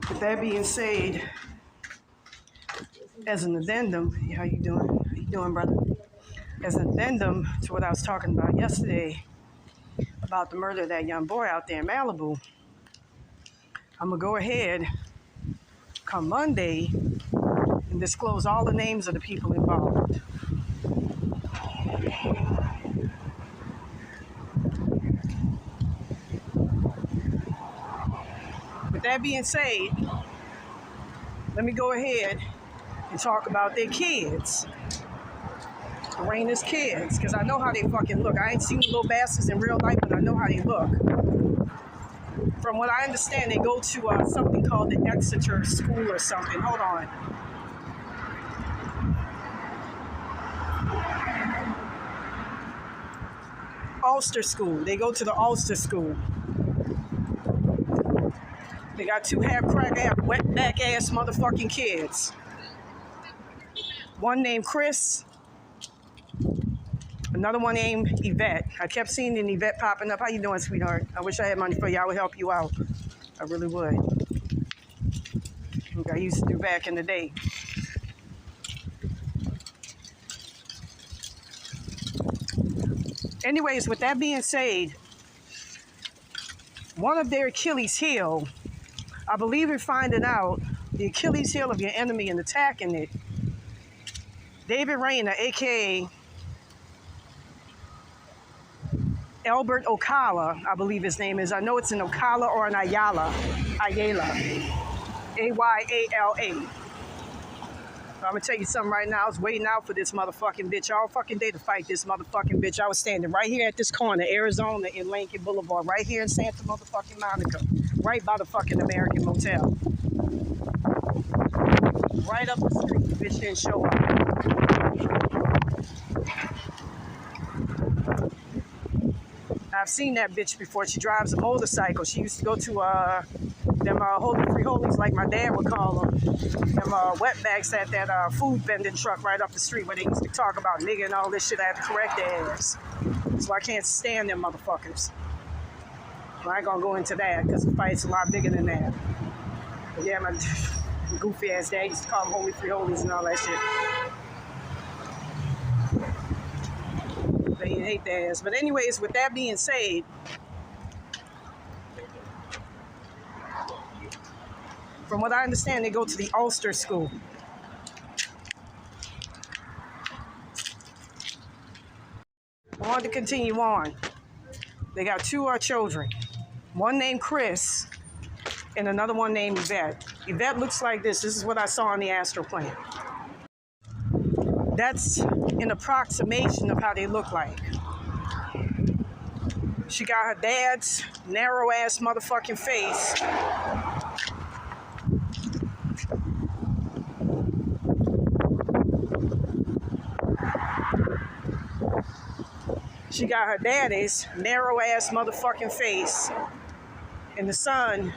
With that being said, as an addendum, how you doing? How you doing, brother? As an addendum to what I was talking about yesterday about the murder of that young boy out there in Malibu, I'm gonna go ahead come Monday and disclose all the names of the people involved. With that being said, let me go ahead and talk about their kids. The Reinas kids, because I know how they fucking look. I ain't seen the little bastards in real life, but I know how they look. From what I understand, they go to something called the Exeter School or something. Hold on. Ulster School. They go to the Ulster School. They got two half-crack ass, wet-back ass motherfucking kids. One named Chris, another one named Yvette. I kept seeing an Yvette popping up. How you doing, sweetheart? I wish I had money for you. I would help you out. I really would. Like I used to do back in the day. Anyways, with that being said, one of their Achilles heel, I believe in finding out the Achilles heel of your enemy and attacking it. David Reinas, a.k.a. Albert Occalas, I believe his name is. I know it's an Ocala or an Ayala. A-Y-A-L-A. I'm gonna tell you something right now. I was waiting out for this motherfucking bitch all fucking day to fight this motherfucking bitch. I was standing right here at this corner, Arizona and Lincoln Boulevard, right here in Santa motherfucking Monica, right by the fucking American Motel. Right up the street, the bitch didn't show up. I've seen that bitch before. She drives a motorcycle. She used to go to them holy free holies, like my dad would call them. Them wetbacks at that food vending truck right up the street where they used to talk about nigga and all this shit. I had to correct their ass. So I can't stand them motherfuckers. Well, I ain't gonna go into that because the fight's a lot bigger than that. But yeah, my goofy ass dad used to call them holy free holies and all that shit. They hate their ass. But anyways, with that being said, from what I understand, they go to the Ulster School. I want to continue on. They got two children. One named Chris and another one named Yvette. Yvette looks like this. This is what I saw on the astral plane. That's an approximation of how they look like. She got her dad's narrow-ass motherfucking face. She got her daddy's narrow-ass motherfucking face. And the son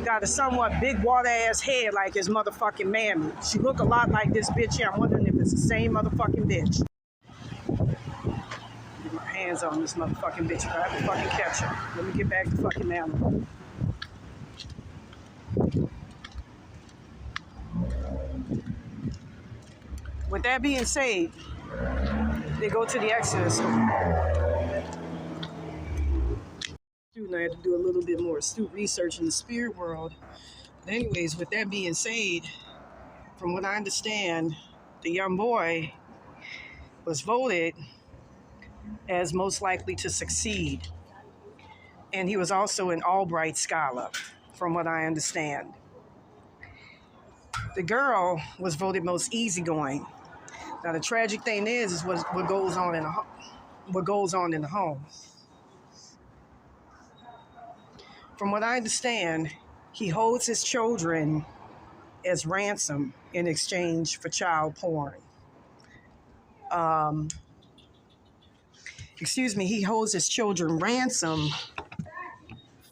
got a somewhat big water-ass head like his motherfucking mammy. She look a lot like this bitch here. I'm wondering if it's the same motherfucking bitch. Get my hands on this motherfucking bitch if I have to fucking catch her. Let me get back to fucking Malibu. With that being said, they go to the Exeter School. I had to do a little bit more astute research in the spirit world. But anyways, with that being said, from what I understand, the young boy was voted as most likely to succeed. And he was also an Albright scholar, from what I understand. The girl was voted most easygoing. Now the tragic thing is what goes on in the home. From what I understand, he holds his children as ransom in exchange for child porn. He holds his children ransom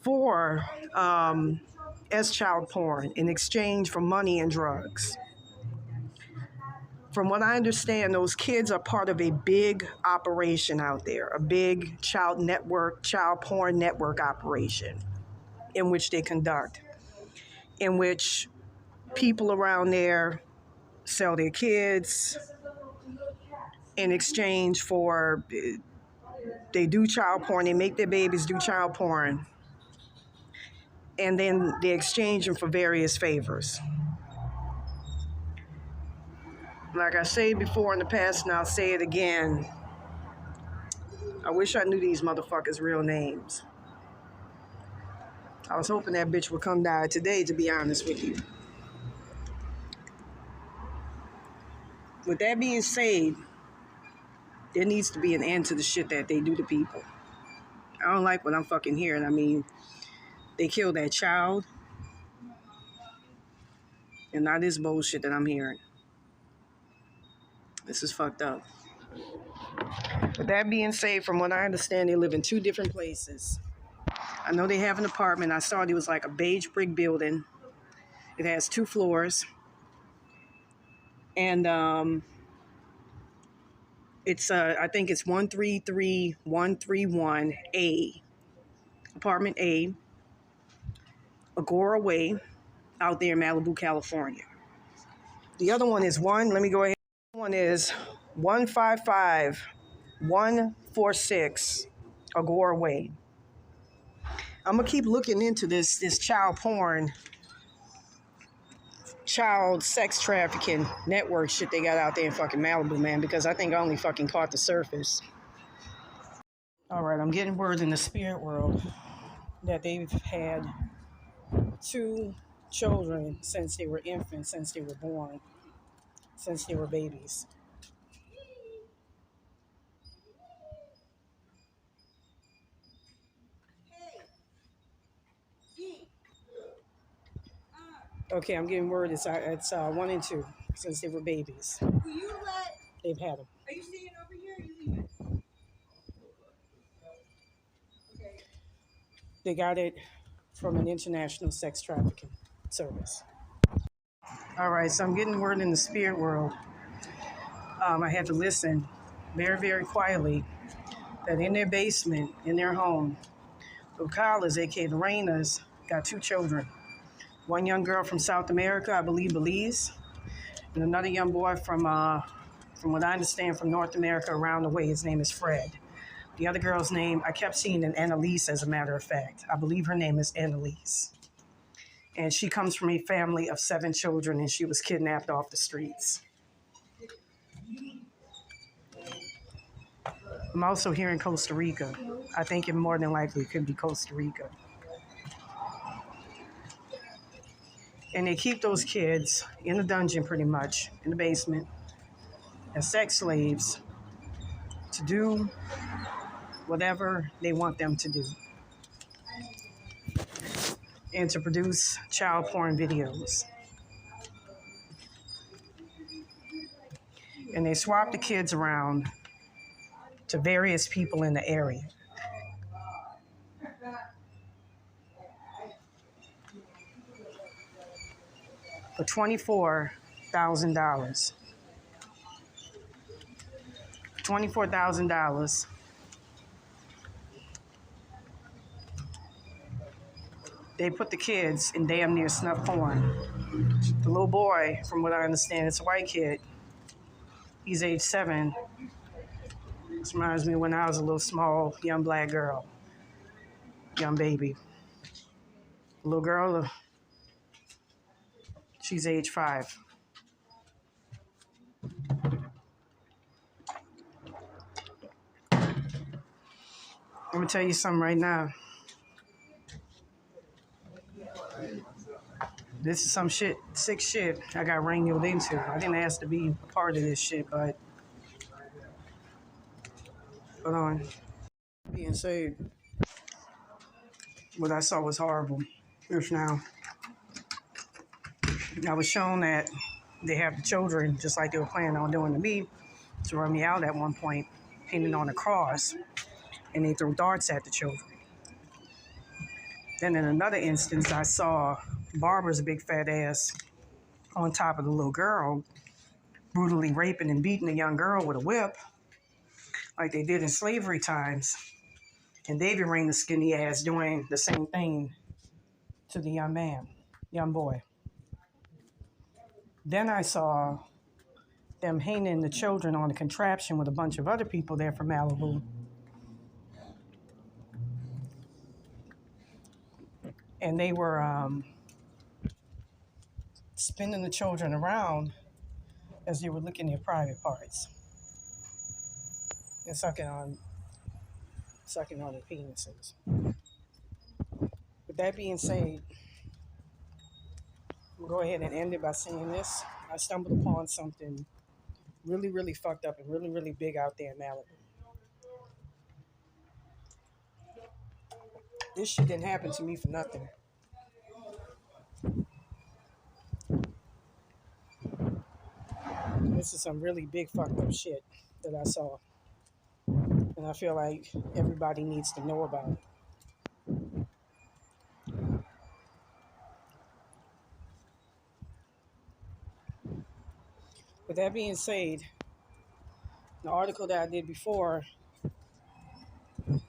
for as child porn in exchange for money and drugs. From what I understand, those kids are part of a big operation out there, a big child porn network operation in which they conduct. in which people around there sell their kids in exchange for, they do child porn, they make their babies do child porn, and then they exchange them for various favors. Like I said before in the past, and I'll say it again, I wish I knew these motherfuckers' real names. I was hoping that bitch would come down today, to be honest with you. With that being said, there needs to be an end to the shit that they do to people. I don't like what I'm fucking hearing. I mean, they killed that child, and not this bullshit that I'm hearing. This is fucked up. With that being said, from what I understand, they live in two different places. I know they have an apartment. I saw it was like a beige brick building. It has 2 floors. And it's I think it's 133131A, apartment A, Agora Way, out there in Malibu, California. The other one is let me go ahead. The one is 155146 Agora Way. I'm gonna keep looking into this child porn, child sex trafficking network shit they got out there in fucking Malibu, man, because I think I only fucking caught the surface. All right, I'm getting word in the spirit world that they've had 2 children since they were infants, since they were born, since they were babies. Okay, I'm getting word it's 1 and 2 since they were babies. They've had them. Are you staying over here or are you leaving? Okay. They got it from an international sex trafficking service. All right, so I'm getting word in the spirit world. I had to listen very, very quietly that in their basement, in their home, Occalas, aka the Reinas, got 2 children. One young girl from South America, I believe Belize, and another young boy from what I understand, from North America, around the way. His name is Fred. The other girl's name, I kept seeing an Annalise, as a matter of fact. I believe her name is Annalise. And she comes from a family of 7 children, and she was kidnapped off the streets. I'm also here in Costa Rica. I think it more than likely could be Costa Rica. And they keep those kids in the dungeon, pretty much, in the basement, as sex slaves to do whatever they want them to do, and to produce child porn videos. And they swap the kids around to various people in the area. For $24,000. $24,000. They put the kids in damn near snuff porn. The little boy, from what I understand, it's a white kid. He's age 7. This reminds me of when I was a little small, young black girl. Young baby. The little girl, she's age 5. I'm gonna tell you something right now. This is some shit, sick shit I got wrangled into. I didn't ask to be a part of this shit, but hold on. Being said, what I saw was horrible. Just now, I was shown that they have the children, just like they were planning on doing to me, to run me out at one point, painted on a cross, and they threw darts at the children. Then in another instance, I saw Barbara's big fat ass on top of the little girl, brutally raping and beating a young girl with a whip, like they did in slavery times. And David Reinas' skinny ass doing the same thing to the young man. young boy. Then I saw them hanging the children on a contraption with a bunch of other people there from Malibu. And they were spinning the children around as they were licking their private parts and sucking on their penises. With that being said, we'll go ahead and end it by saying this. I stumbled upon something really, really fucked up and really, really big out there in Malibu. This shit didn't happen to me for nothing. This is some really big fucked up shit that I saw. And I feel like everybody needs to know about it. With that being said, the article that I did before,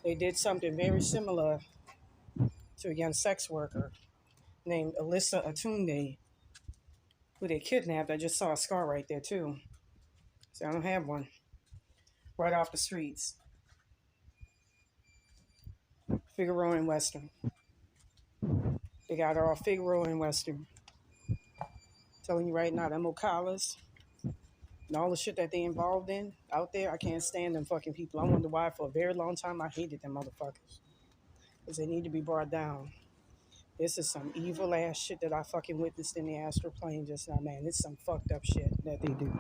they did something very similar to a young sex worker named Alyssa Atunde, who they kidnapped. I just saw a scar right there too. So I don't have one. Right off the streets. Figueroa and Western. They got her off Figueroa and Western. Telling you right now, them Occalas and all the shit that they involved in out there, I can't stand them fucking people. I wonder why for a very long time I hated them motherfuckers. Because they need to be brought down. This is some evil ass shit that I fucking witnessed in the astral plane just now, man. It's some fucked up shit that they do.